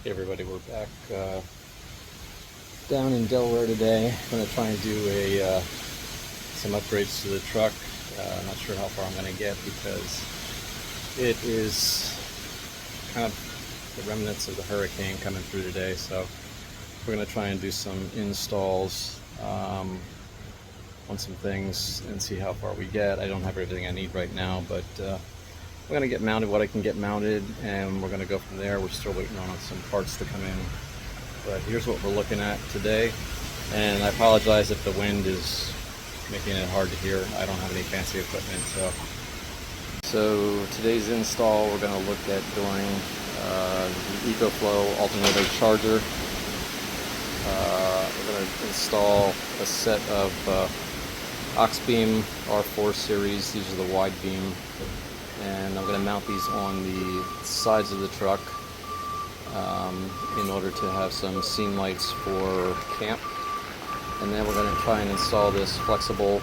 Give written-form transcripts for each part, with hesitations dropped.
Hey everybody, we're back down in Delaware today. I'm going to try and do some upgrades to the truck. I'm not sure how far I'm going to get because it is kind of the remnants of the hurricane coming through today. So we're going to try and do some installs on some things and see how far we get. I don't have everything I need right now, but we're going to get mounted what I can get mounted, and we're going to go from there. We're still waiting on some parts to come in, but here's what we're looking at today. And I apologize if the wind is making it hard to hear. I don't have any fancy equipment. So today's install, we're going to look at doing the Ecoflow alternator charger. We're going to install a set of Auxbeam R4 series. These are the wide beam. And I'm going to mount these on the sides of the truck in order to have some scene lights for camp. And then we're going to try and install this flexible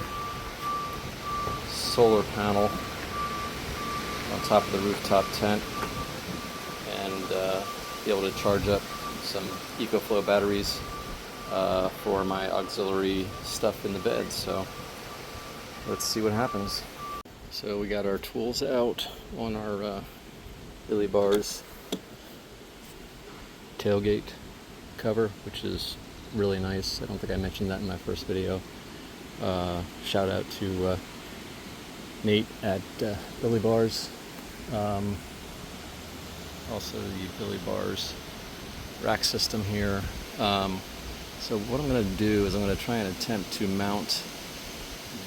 solar panel on top of the rooftop tent and be able to charge up some Ecoflow batteries for my auxiliary stuff in the bed. So let's see what happens. So we got our tools out on our Billy Bars tailgate cover, which is really nice. I don't think I mentioned that in my first video. Shout out to Nate at Billy Bars. Also the Billy Bars rack system here. So what I'm going to do is I'm going to try and attempt to mount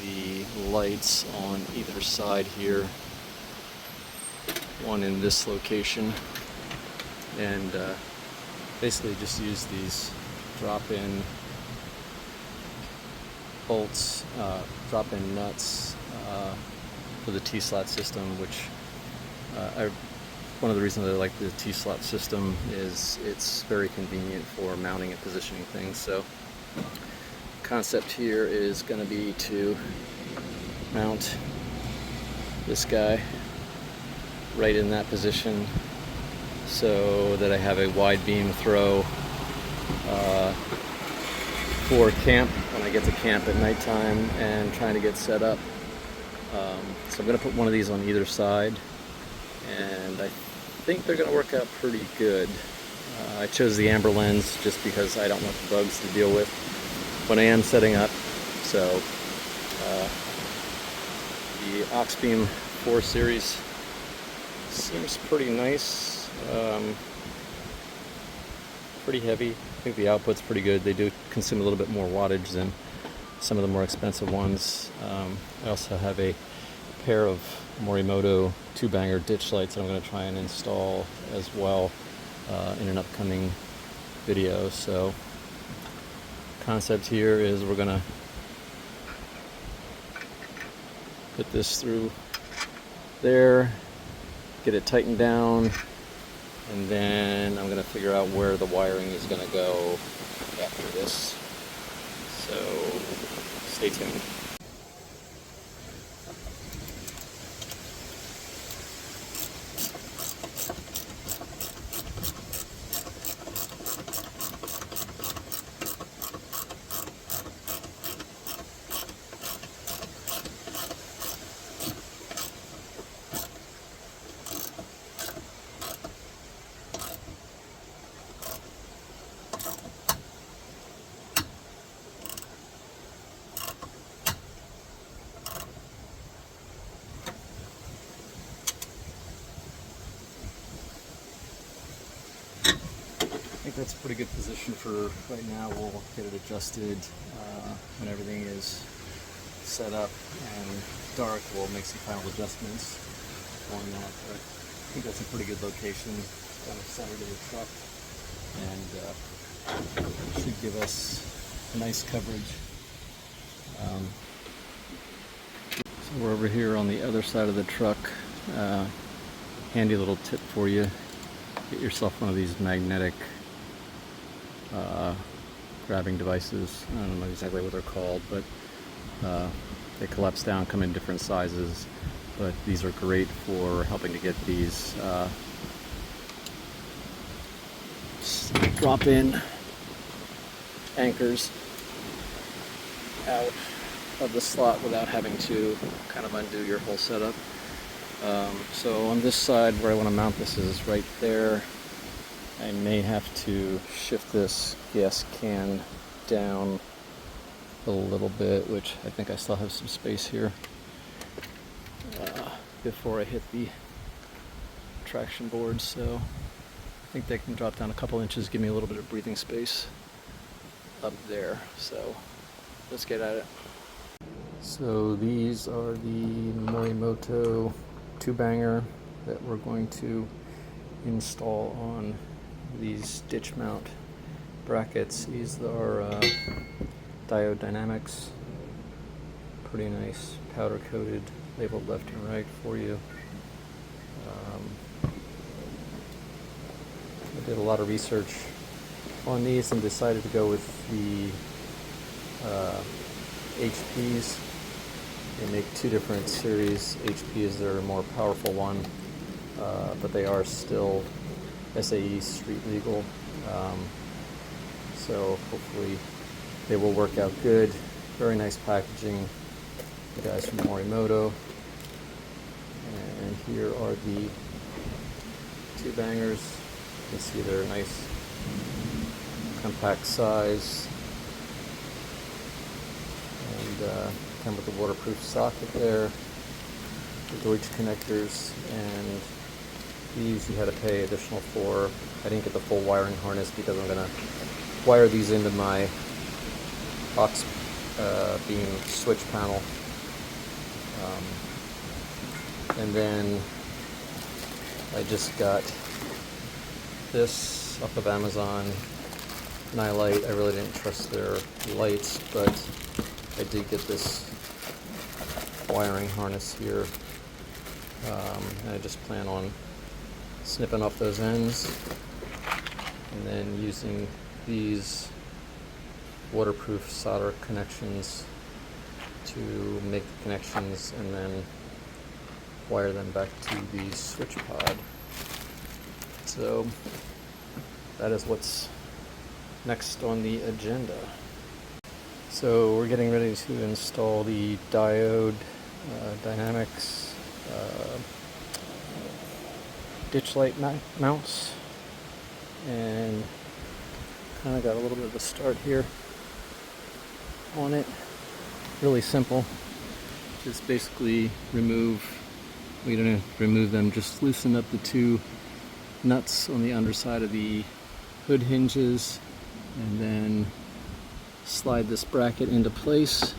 the lights on either side here, one in this location, and basically just use these drop-in bolts, drop-in nuts for the T-slot system, which one of the reasons I like the T-slot system is it's very convenient for mounting and positioning things. So concept here is going to be to mount this guy right in that position so that I have a wide beam throw for camp when I get to camp at nighttime and trying to get set up. So I'm going to put one of these on either side, and I think they're going to work out pretty good. I chose the amber lens just because I don't want the bugs to deal with when I am setting up. So the Auxbeam 4 series seems pretty nice, pretty heavy. I think the output's pretty good. They do consume a little bit more wattage than some of the more expensive ones. I also have a pair of Morimoto 2-banger ditch lights that I'm going to try and install as well in an upcoming video. So concept here is we're going to put this through there, get it tightened down, and then I'm going to figure out where the wiring is going to go after this. So stay tuned. I think that's a pretty good position for right now. We'll get it adjusted when everything is set up and dark. We'll make some final adjustments on that. But I think that's a pretty good location, kind of center to the truck, and should give us nice coverage. So we're over here on the other side of the truck. Handy little tip for you: get yourself one of these magnetic grabbing devices. I don't know exactly what they're called, but they collapse down, come in different sizes, but these are great for helping to get these drop-in anchors out of the slot without having to kind of undo your whole setup. So on this side where I want to mount this is right there. I may have to shift this gas can down a little bit, which I think I still have some space here before I hit the traction board. So I think they can drop down a couple inches, give me a little bit of breathing space up there. So let's get at it. So these are the Morimoto 2-banger that we're going to install on these ditch mount brackets. These are diode dynamics, pretty nice, powder coated, labeled left and right for you. I did a lot of research on these and decided to go with the HPs. They make two different series. HP is their more powerful one, but they are still SAE street legal. So hopefully they will work out good. Very nice packaging. The guys from Morimoto. And here are the 2-bangers. You can see they're a nice compact size. And come with the waterproof socket there, the Deutsch connectors, and these you had to pay additional for. I didn't get the full wiring harness because I'm going to wire these into my Auxbeam switch panel. And then I just got this off of Amazon, Nightlight. I really didn't trust their lights, but I did get this wiring harness here, and I just plan on snipping off those ends and then using these waterproof solder connections to make the connections and then wire them back to the switch pod. So that is what's next on the agenda. So we're getting ready to install the diode dynamics ditch light mounts, and kind of got a little bit of a start here on it. Really simple. Just basically we don't have to remove them, just loosen up the two nuts on the underside of the hood hinges and then slide this bracket into place.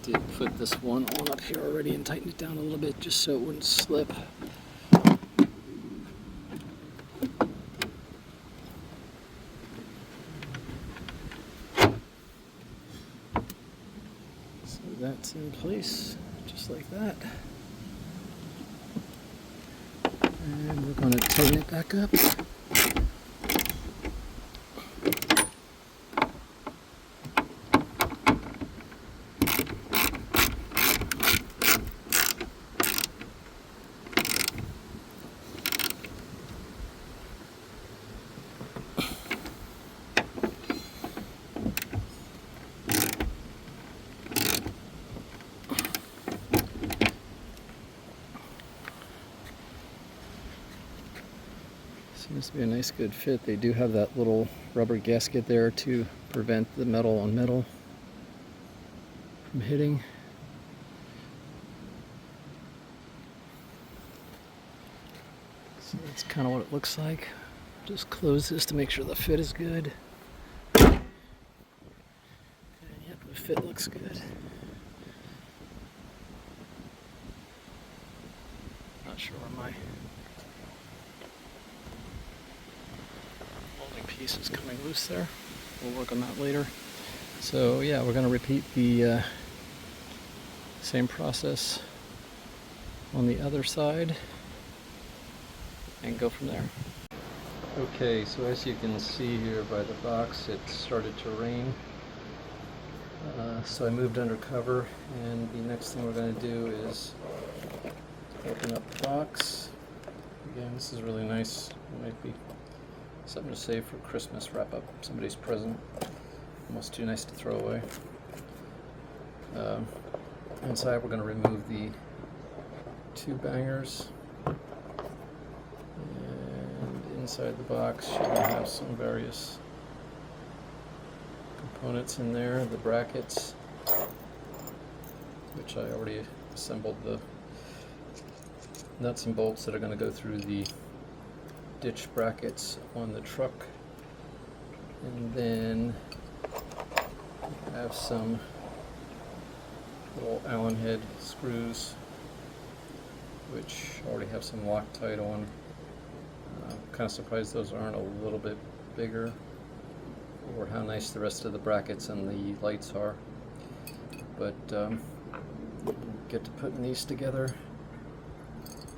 Did put this one on up here already and tighten it down a little bit just so it wouldn't slip. So that's in place, just like that. And we're going to tighten it back up. Seems to be a nice good fit. They do have that little rubber gasket there to prevent the metal on metal from hitting. So that's kind of what it looks like. Just close this to make sure the fit is good. And yep, the fit looks good. Not sure where my molding piece is coming loose there. we'll work on that later. So yeah, we're going to repeat the same process on the other side and go from there. Okay, so as you can see here by the box, it started to rain. So I moved under cover, and the next thing we're going to do is open up the box. Again, this is really nice. It might be something to save for Christmas, wrap up somebody's present. Almost too nice to throw away. Inside we're going to remove the two bangers. And inside the box you're going to have some various components in there. The brackets, which I already assembled the nuts and bolts that are going to go through the ditch brackets on the truck. And then I have some little Allen head screws, which already have some Loctite on. I'm kind of surprised those aren't a little bit bigger, or how nice the rest of the brackets and the lights are. But get to putting these together.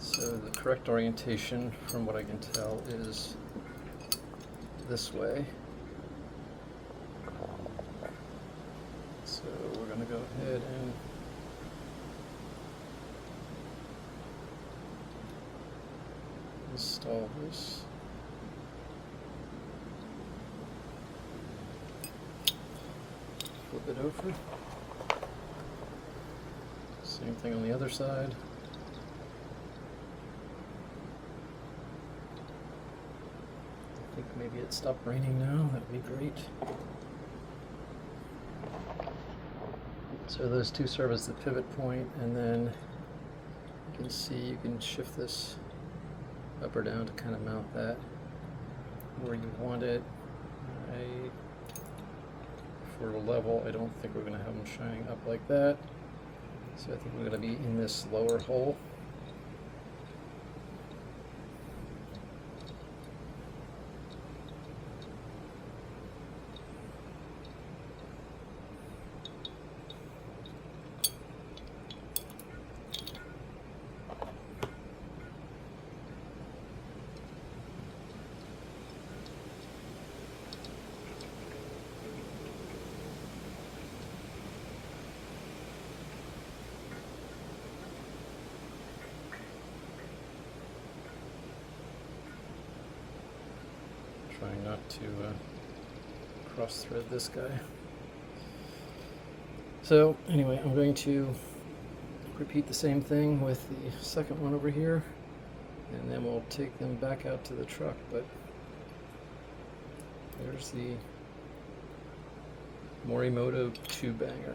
So the correct orientation, from what I can tell, is this way. So we're going to go ahead and install this. Flip it over. Same thing on the other side. I think maybe it stopped raining now. That would be great. So those two serve as the pivot point, and then you can see you can shift this up or down to kind of mount that where you want it. For a level, I don't think we're going to have them shining up like that. So I think we're going to be in this lower hole. Trying not to cross thread this guy. So anyway, I'm going to repeat the same thing with the second one over here, and then we'll take them back out to the truck. But there's the Morimoto 2-banger.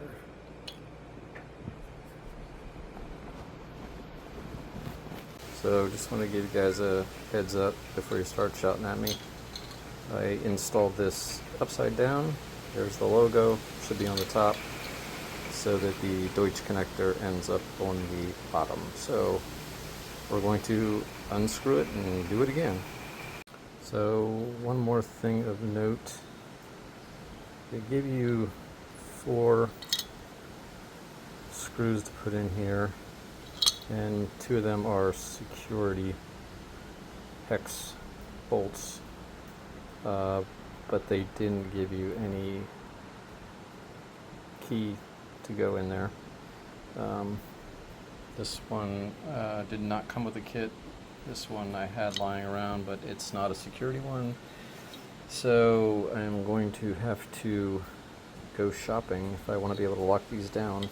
So just want to give you guys a heads up before you start shouting at me. I installed this upside down. There's the logo, should be on the top, so that the Deutsch connector ends up on the bottom. So we're going to unscrew it and do it again. So one more thing of note, they give you 4 screws to put in here, and 2 of them are security hex bolts. But they didn't give you any key to go in there. This one did not come with a kit. This one I had lying around, but it's not a security one. So I'm going to have to go shopping if I want to be able to lock these down.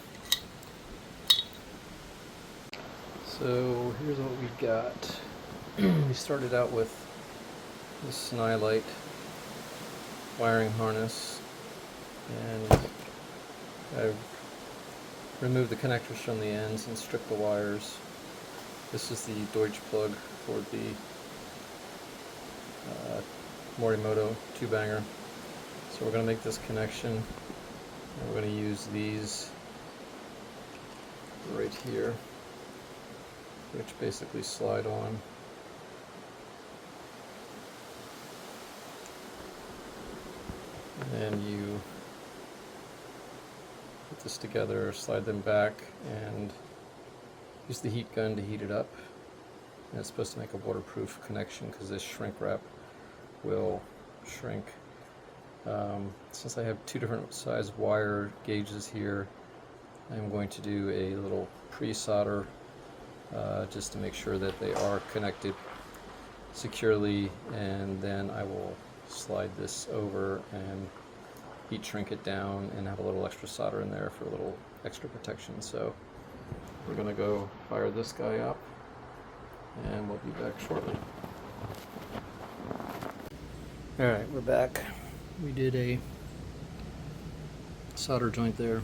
So here's what we got. We started out with this Snylite wiring harness, and I've removed the connectors from the ends and stripped the wires. This is the Deutsch plug for the Morimoto 2-banger. So we're going to make this connection, and we're going to use these right here, which basically slide on. and you put this together, slide them back, and use the heat gun to heat it up. And it's supposed to make a waterproof connection because this shrink wrap will shrink. Since I have two different size wire gauges here, I'm going to do a little pre-solder just to make sure that they are connected securely, and then I will slide this over and heat shrink it down and have a little extra solder in there for a little extra protection. So we're going to go fire this guy up and we'll be back shortly. Alright, we're back. We did a solder joint there.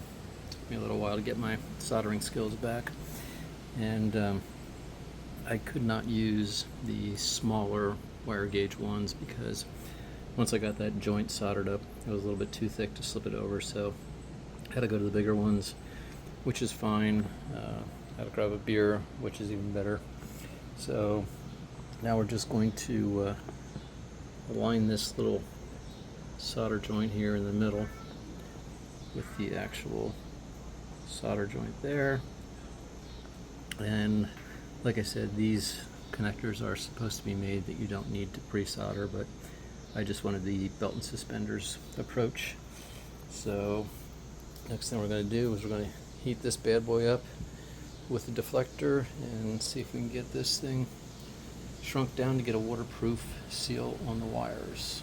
Took me a little while to get my soldering skills back, and I could not use the smaller wire gauge ones because once I got that joint soldered up, it was a little bit too thick to slip it over, so I had to go to the bigger ones, which is fine. I had to grab a beer, which is even better. So now we're just going to align this little solder joint here in the middle with the actual solder joint there. And like I said, these connectors are supposed to be made that you don't need to pre-solder, but I just wanted the belt and suspenders approach. So next thing we're going to do is we're going to heat this bad boy up with the deflector and see if we can get this thing shrunk down to get a waterproof seal on the wires.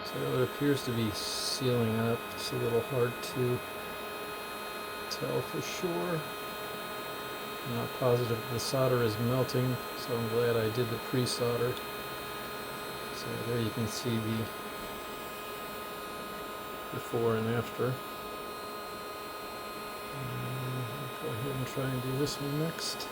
So it appears to be sealing up. It's a little hard to tell for sure. I'm not positive the solder is melting, so I'm glad I did the pre-solder. So there you can see the before and after. I'll go ahead and try and do this one next.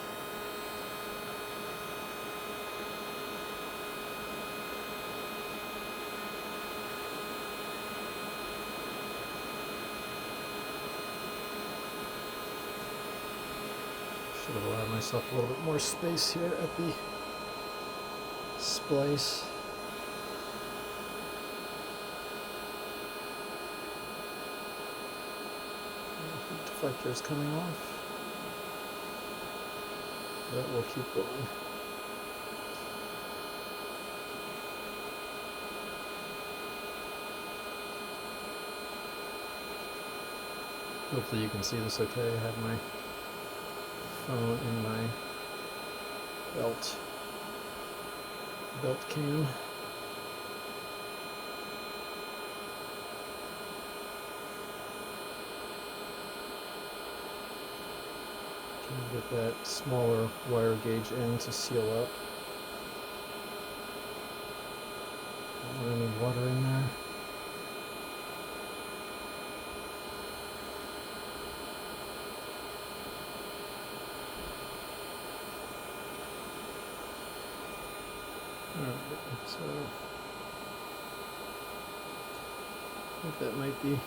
Should have allowed myself a little bit more space here at the splice. The deflector is coming off. That will keep going. Hopefully you can see this okay. I have my phone in my belt cam. Trying to get that smaller wire gauge end to seal up. Don't want any water in there. Alright, so I think that might be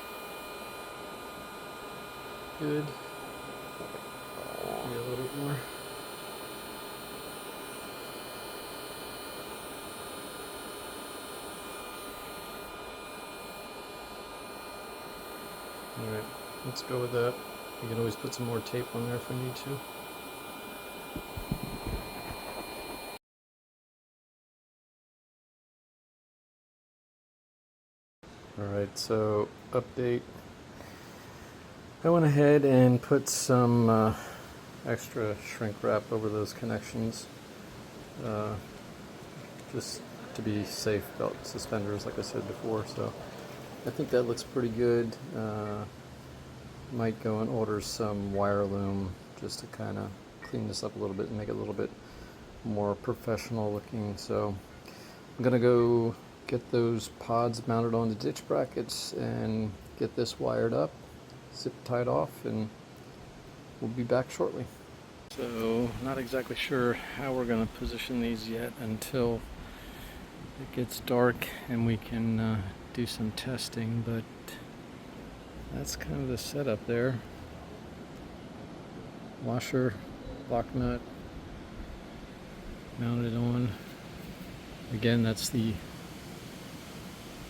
good. Maybe a little bit more. Alright, let's go with that. You can always put some more tape on there if we need to. Alright, so update. I went ahead and put some extra shrink wrap over those connections. Just to be safe, belt suspenders, like I said before. So I think that looks pretty good. Might go and order some wire loom just to kind of clean this up a little bit and make it a little bit more professional looking. So I'm gonna go get those pods mounted on the ditch brackets and get this wired up, zip tied off, and we'll be back shortly. So not exactly sure how we're gonna position these yet until it gets dark and we can do some testing, but that's kind of the setup there. Washer, lock nut mounted on. Again, that's the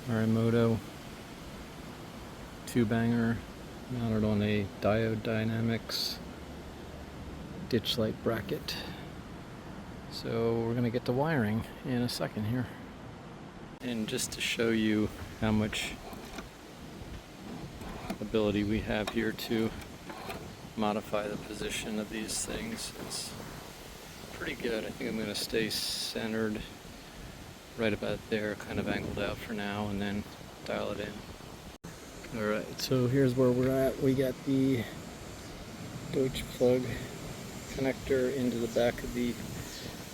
Morimoto 2-banger mounted on a Diode Dynamics ditch light bracket. So we're gonna get to wiring in a second here. And just to show you how much ability we have here to modify the position of these things, it's pretty good. I think I'm going to stay centered right about there, kind of angled out for now, and then dial it in. Alright, so here's where we're at. We got the Deutsch plug connector into the back of the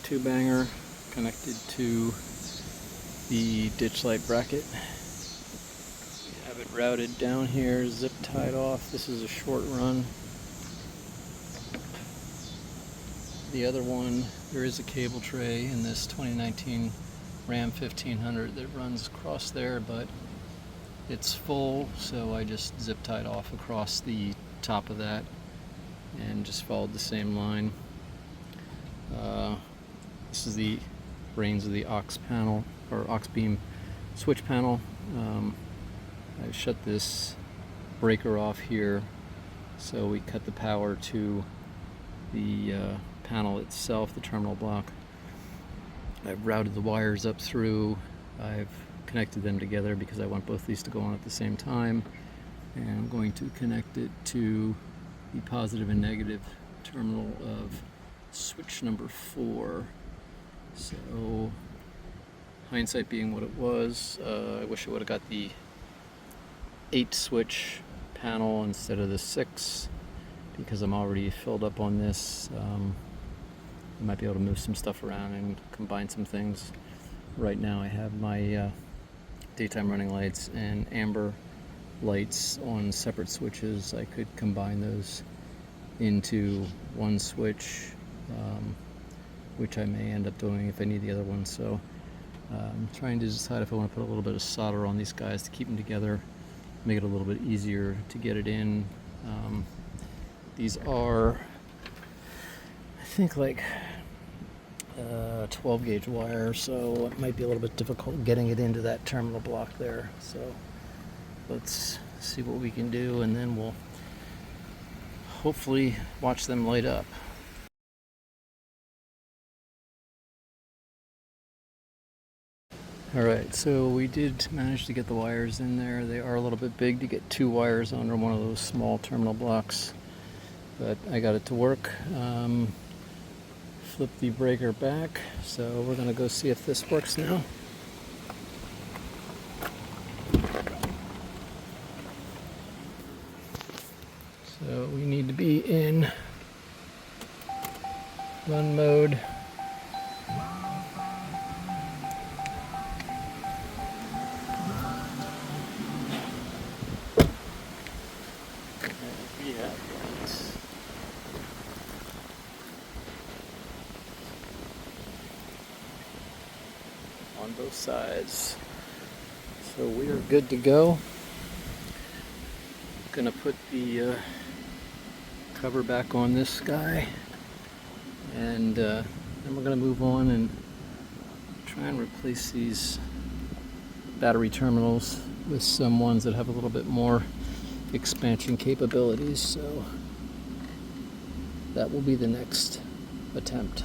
2-banger, connected to the ditch light bracket. We have it routed down here, zip tied off. This is a short run. The other one, there is a cable tray in this 2019 Ram 1500 that runs across there, but it's full, so I just zip tied off across the top of that and just followed the same line. This is the brains of the aux panel, or Auxbeam switch panel. I shut this breaker off here, so we cut the power to the panel itself, the terminal block. I've routed the wires up through. I've connected them together because I want both these to go on at the same time, and I'm going to connect it to the positive and negative terminal of switch number 4. So hindsight being what it was, I wish I would have got the 8 switch panel instead of the 6, because I'm already filled up on this. I might be able to move some stuff around and combine some things. Right now I have my daytime running lights and amber lights on separate switches. I could combine those into one switch, which I may end up doing if I need the other one. So I'm trying to decide if I want to put a little bit of solder on these guys to keep them together, make it a little bit easier to get it in. These are, I think, like 12 gauge wire, so it might be a little bit difficult getting it into that terminal block there. So let's see what we can do, and then we'll hopefully watch them light up. Alright, so we did manage to get the wires in there. They are a little bit big to get 2 wires under one of those small terminal blocks, but I got it to work. Flip the breaker back, so we're going to go see if this works now. So we need to be in run mode. We have lights on both sides, so we are good to go. Gonna put the cover back on this guy, and then we're gonna move on and try and replace these battery terminals with some ones that have a little bit more expansion capabilities. So that will be the next attempt.